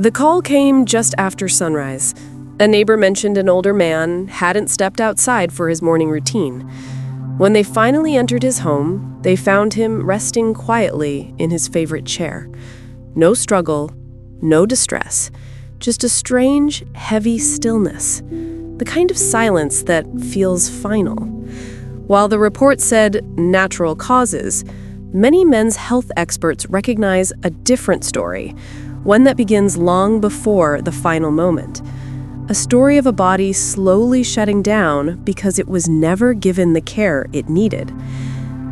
The call came just after sunrise. A neighbor mentioned an older man hadn't stepped outside for his morning routine. When they finally entered his home, they found him resting quietly in his favorite chair. No struggle, no distress, just a strange, heavy stillness, the kind of silence that feels final. While the report said natural causes, many men's health experts recognize a different story, one that begins long before the final moment. A story of a body slowly shutting down because it was never given the care it needed.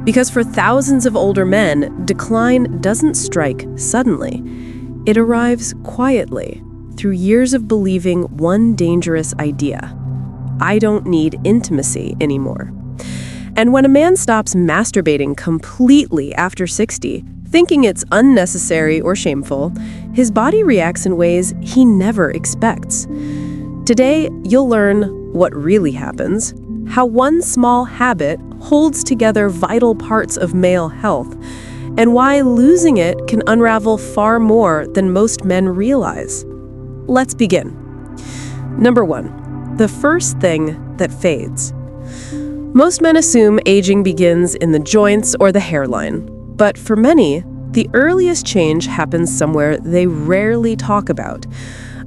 Because for thousands of older men, decline doesn't strike suddenly. It arrives quietly, through years of believing one dangerous idea: I don't need intimacy anymore. And when a man stops masturbating completely after 60, thinking it's unnecessary or shameful, his body reacts in ways he never expects. Today, you'll learn what really happens, how one small habit holds together vital parts of male health, and why losing it can unravel far more than most men realize. Let's begin. Number 1, the first thing that fades. Most men assume aging begins in the joints or the hairline, but for many, the earliest change happens somewhere they rarely talk about.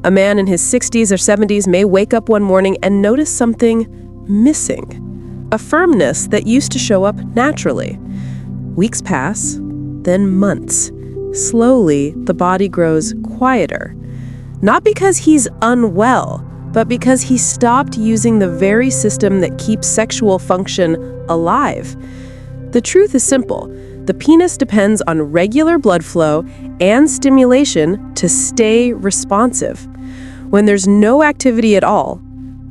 A man in his 60s or 70s may wake up one morning and notice something missing, a firmness that used to show up naturally. Weeks pass, then months. Slowly, the body grows quieter. Not because he's unwell, but because he stopped using the very system that keeps sexual function alive. The truth is simple. The penis depends on regular blood flow and stimulation to stay responsive. When there's no activity at all,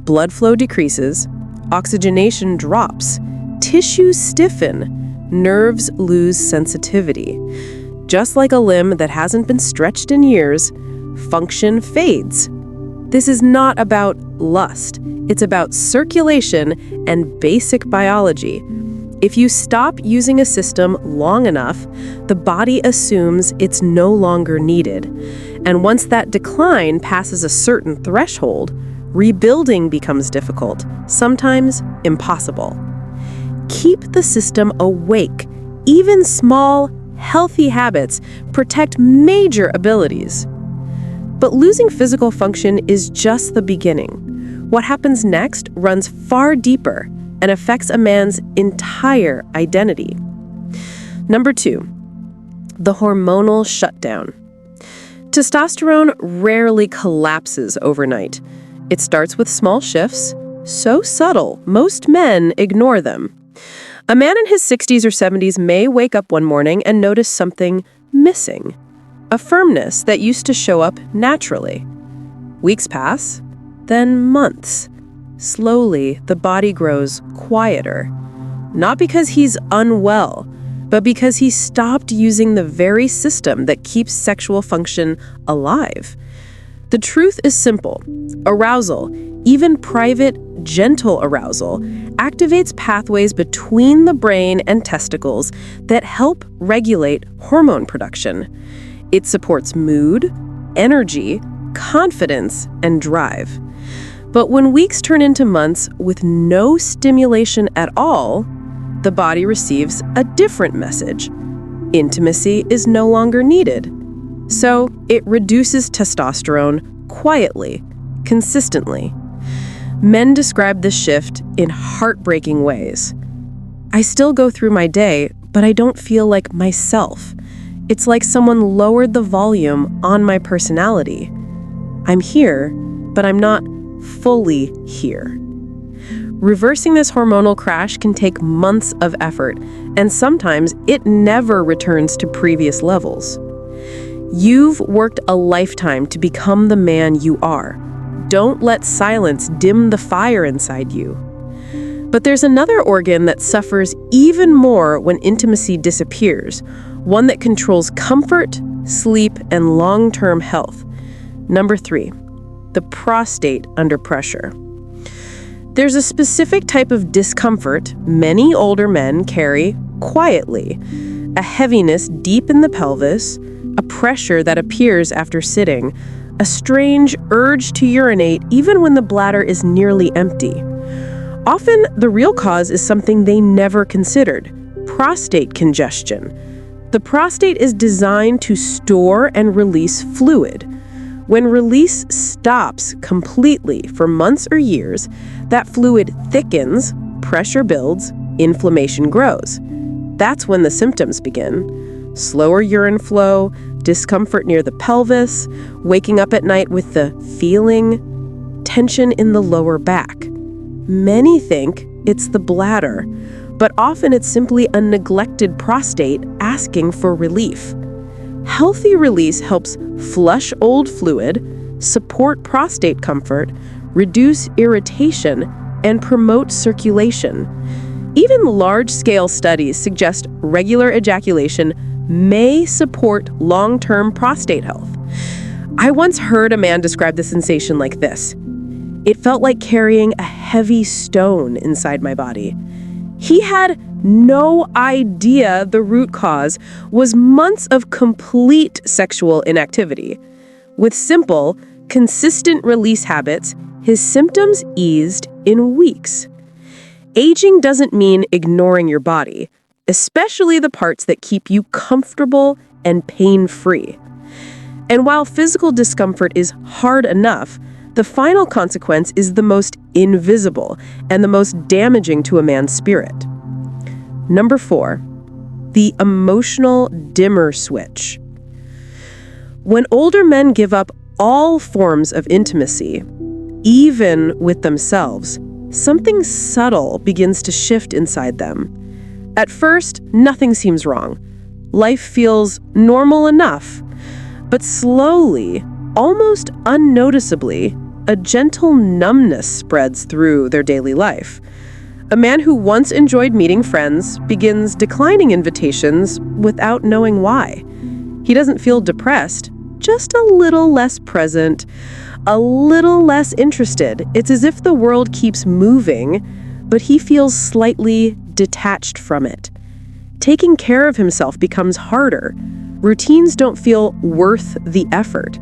blood flow decreases, oxygenation drops, tissues stiffen, nerves lose sensitivity. Just like a limb that hasn't been stretched in years, function fades. This is not about lust. It's about circulation and basic biology. If you stop using a system long enough, the body assumes it's no longer needed. And once that decline passes a certain threshold, rebuilding becomes difficult, sometimes impossible. Keep the system awake. Even small, healthy habits protect major abilities. But losing physical function is just the beginning. What happens next runs far deeper and affects a man's entire identity. Number 2, the hormonal shutdown. Testosterone rarely collapses overnight. It starts with small shifts, so subtle most men ignore them. A man in his 60s or 70s may wake up one morning and notice something missing, a firmness that used to show up naturally. Weeks pass, then months. Slowly, the body grows quieter. Not because he's unwell, but because he stopped using the very system that keeps sexual function alive. The truth is simple. Arousal, even private, gentle arousal, activates pathways between the brain and testicles that help regulate hormone production. It supports mood, energy, confidence, and drive. But when weeks turn into months with no stimulation at all, the body receives a different message. Intimacy is no longer needed. So it reduces testosterone quietly, consistently. Men describe this shift in heartbreaking ways. I still go through my day, but I don't feel like myself. It's like someone lowered the volume on my personality. I'm here, but I'm not fully here. Reversing this hormonal crash can take months of effort, and sometimes it never returns to previous levels. You've worked a lifetime to become the man you are. Don't let silence dim the fire inside you. But there's another organ that suffers even more when intimacy disappears, one that controls comfort, sleep, and long-term health. Number 3, the prostate under pressure. There's a specific type of discomfort many older men carry quietly, a heaviness deep in the pelvis, a pressure that appears after sitting, a strange urge to urinate even when the bladder is nearly empty. Often, the real cause is something they never considered: prostate congestion. The prostate is designed to store and release fluid. When release stops completely for months or years, that fluid thickens, pressure builds, inflammation grows. That's when the symptoms begin. Slower urine flow, discomfort near the pelvis, waking up at night with the feeling, tension in the lower back. Many think it's the bladder, but often it's simply a neglected prostate asking for relief. Healthy release helps flush old fluid, support prostate comfort, reduce irritation, and promote circulation. Even large-scale studies suggest regular ejaculation may support long-term prostate health. I once heard a man describe the sensation like this: "It felt like carrying a heavy stone inside my body." He had no idea the root cause was months of complete sexual inactivity. With simple, consistent release habits, his symptoms eased in weeks. Aging doesn't mean ignoring your body, especially the parts that keep you comfortable and pain-free. And while physical discomfort is hard enough, the final consequence is the most invisible and the most damaging to a man's spirit. Number 4, the emotional dimmer switch. When older men give up all forms of intimacy, even with themselves, something subtle begins to shift inside them. At first, nothing seems wrong. Life feels normal enough. But slowly, almost unnoticeably, a gentle numbness spreads through their daily life. A man who once enjoyed meeting friends begins declining invitations without knowing why. He doesn't feel depressed, just a little less present, a little less interested. It's as if the world keeps moving, but he feels slightly detached from it. Taking care of himself becomes harder. Routines don't feel worth the effort.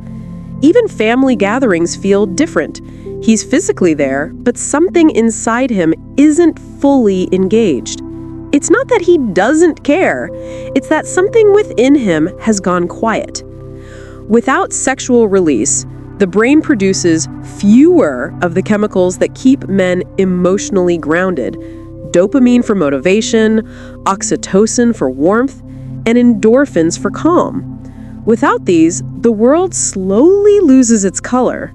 Even family gatherings feel different. He's physically there, but something inside him isn't fully engaged. It's not that he doesn't care, it's that something within him has gone quiet. Without sexual release, the brain produces fewer of the chemicals that keep men emotionally grounded: dopamine for motivation, oxytocin for warmth, and endorphins for calm. Without these, the world slowly loses its color.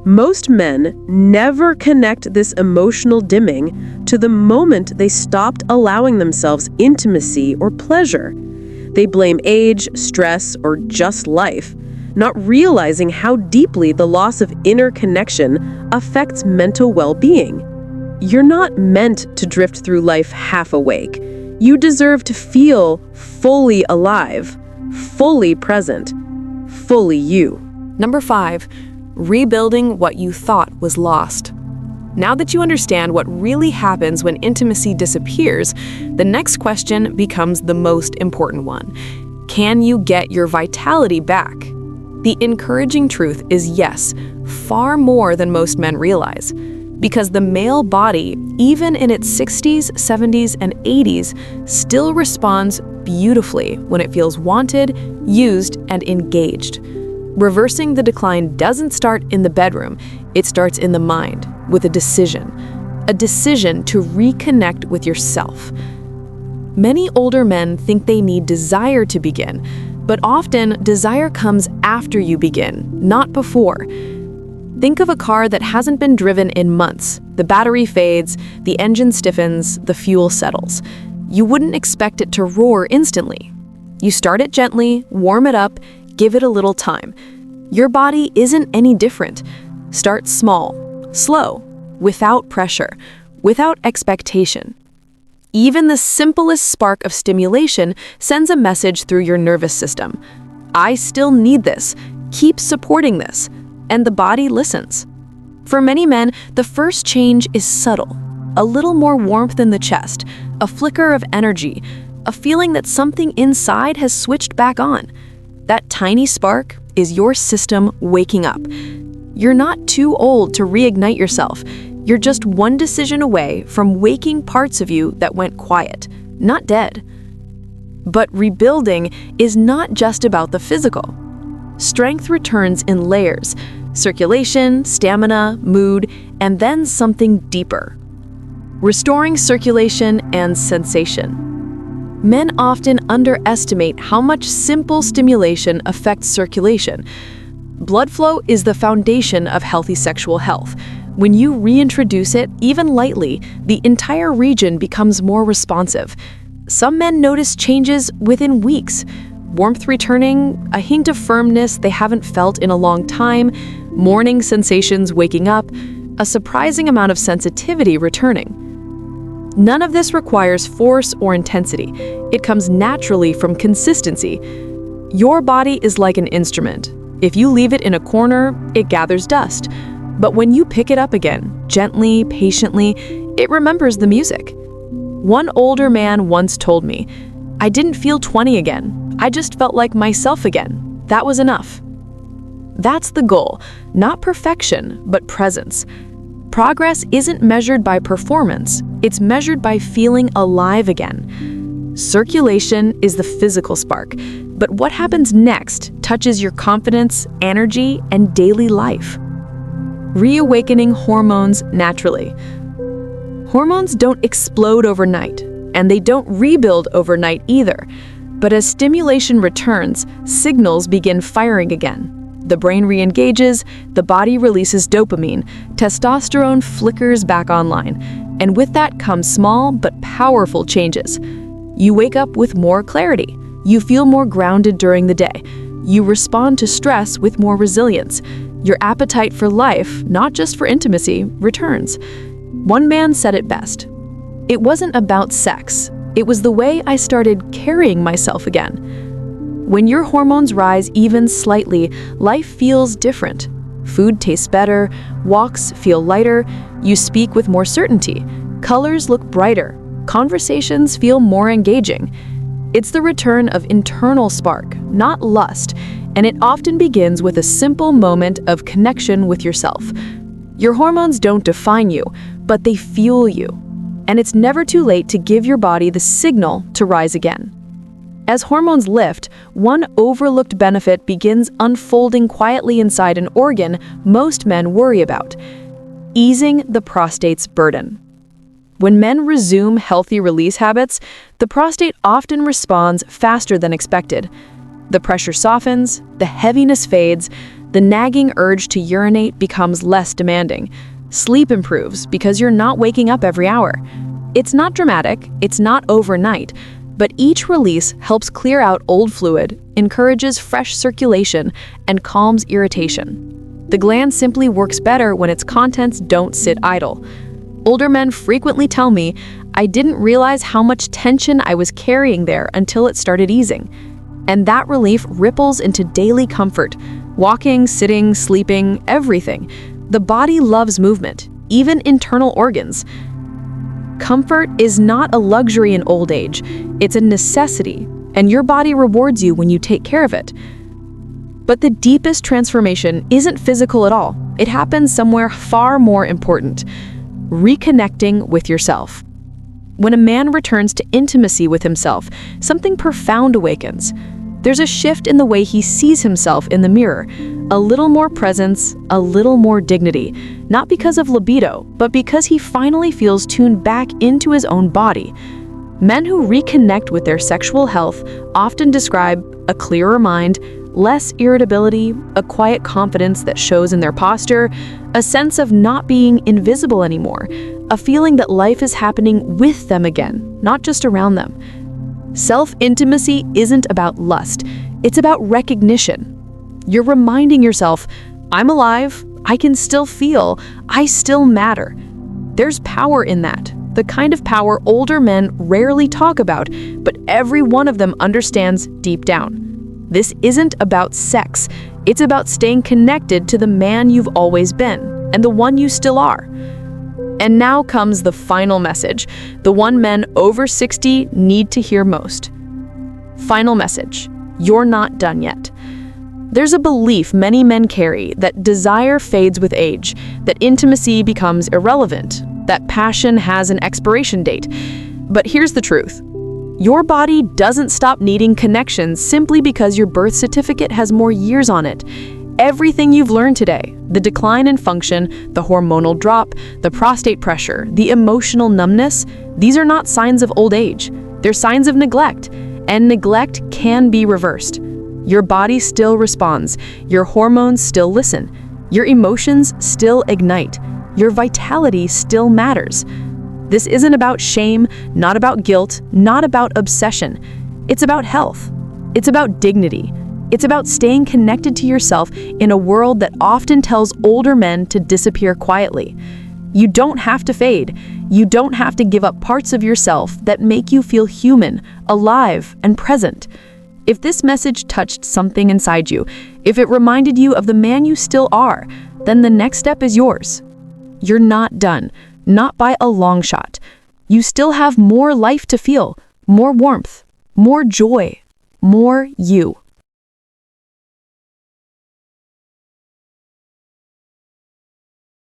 Most men never connect this emotional dimming to the moment they stopped allowing themselves intimacy or pleasure. They blame age, stress, or just life, not realizing how deeply the loss of inner connection affects mental well-being. You're not meant to drift through life half awake. You deserve to feel fully alive, fully present, fully you. Number 5, rebuilding what you thought was lost. Now that you understand what really happens when intimacy disappears, the next question becomes the most important one. Can you get your vitality back? The encouraging truth is yes, far more than most men realize. Because the male body, even in its 60s, 70s, and 80s, still responds beautifully when it feels wanted, used, and engaged. Reversing the decline doesn't start in the bedroom, it starts in the mind, with a decision to reconnect with yourself. Many older men think they need desire to begin, but often desire comes after you begin, not before. Think of a car that hasn't been driven in months. The battery fades, the engine stiffens, the fuel settles. You wouldn't expect it to roar instantly. You start it gently, warm it up, give it a little time. Your body isn't any different. Start small, slow, without pressure, without expectation. Even the simplest spark of stimulation sends a message through your nervous system. I still need this. Keep supporting this. And the body listens. For many men, the first change is subtle. A little more warmth in the chest, a flicker of energy, a feeling that something inside has switched back on. That tiny spark, is your system waking up. You're not too old to reignite yourself. You're just one decision away from waking parts of you that went quiet, not dead. But rebuilding is not just about the physical. Strength returns in layers: circulation, stamina, mood, and then something deeper: restoring circulation and sensation. Men often underestimate how much simple stimulation affects circulation. Blood flow is the foundation of healthy sexual health. When you reintroduce it, even lightly, the entire region becomes more responsive. Some men notice changes within weeks: warmth returning, a hint of firmness they haven't felt in a long time, morning sensations waking up, a surprising amount of sensitivity returning. None of this requires force or intensity. It comes naturally from consistency. Your body is like an instrument. If you leave it in a corner, it gathers dust. But when you pick it up again, gently, patiently, it remembers the music. One older man once told me, "I didn't feel 20 again. I just felt like myself again. That was enough." That's the goal, not perfection, but presence. Progress isn't measured by performance, it's measured by feeling alive again. Circulation is the physical spark, but what happens next touches your confidence, energy, and daily life. Reawakening hormones naturally. Hormones don't explode overnight, and they don't rebuild overnight either. But as stimulation returns, signals begin firing again. The brain re-engages, the body releases dopamine, testosterone flickers back online, and with that comes small but powerful changes. You wake up with more clarity. You feel more grounded during the day. You respond to stress with more resilience. Your appetite for life, not just for intimacy, returns. One man said it best. "It wasn't about sex. It was the way I started carrying myself again." When your hormones rise even slightly, life feels different. Food tastes better, walks feel lighter, you speak with more certainty, colors look brighter, conversations feel more engaging. It's the return of internal spark, not lust, and it often begins with a simple moment of connection with yourself. Your hormones don't define you, but they fuel you. And it's never too late to give your body the signal to rise again. As hormones lift, one overlooked benefit begins unfolding quietly inside an organ most men worry about: easing the prostate's burden. When men resume healthy release habits, the prostate often responds faster than expected. The pressure softens, the heaviness fades, the nagging urge to urinate becomes less demanding. Sleep improves because you're not waking up every hour. It's not dramatic, it's not overnight, but each release helps clear out old fluid, encourages fresh circulation, and calms irritation. The gland simply works better when its contents don't sit idle. Older men frequently tell me, "I didn't realize how much tension I was carrying there until it started easing." And that relief ripples into daily comfort. Walking, sitting, sleeping, everything. The body loves movement, even internal organs. Comfort is not a luxury in old age, it's a necessity, and your body rewards you when you take care of it. But the deepest transformation isn't physical at all. It happens somewhere far more important: reconnecting with yourself. When a man returns to intimacy with himself, something profound awakens. There's a shift in the way he sees himself in the mirror, a little more presence, a little more dignity, not because of libido, but because he finally feels tuned back into his own body. Men who reconnect with their sexual health often describe a clearer mind, less irritability, a quiet confidence that shows in their posture, a sense of not being invisible anymore, a feeling that life is happening with them again, not just around them. Self-intimacy isn't about lust, it's about recognition. You're reminding yourself, I'm alive, I can still feel, I still matter. There's power in that, the kind of power older men rarely talk about, but every one of them understands deep down. This isn't about sex, it's about staying connected to the man you've always been, and the one you still are. And now comes the final message, the one men over 60 need to hear most. Final message: you're not done yet. There's a belief many men carry that desire fades with age, that intimacy becomes irrelevant, that passion has an expiration date. But here's the truth. Your body doesn't stop needing connections simply because your birth certificate has more years on it. Everything you've learned today, the decline in function, the hormonal drop, the prostate pressure, the emotional numbness, these are not signs of old age. They're signs of neglect, and neglect can be reversed. Your body still responds, your hormones still listen, your emotions still ignite, your vitality still matters. This isn't about shame, not about guilt, not about obsession. It's about health. It's about dignity. It's about staying connected to yourself in a world that often tells older men to disappear quietly. You don't have to fade. You don't have to give up parts of yourself that make you feel human, alive, and present. If this message touched something inside you, if it reminded you of the man you still are, then the next step is yours. You're not done. Not by a long shot. You still have more life to feel, more warmth, more joy, more you.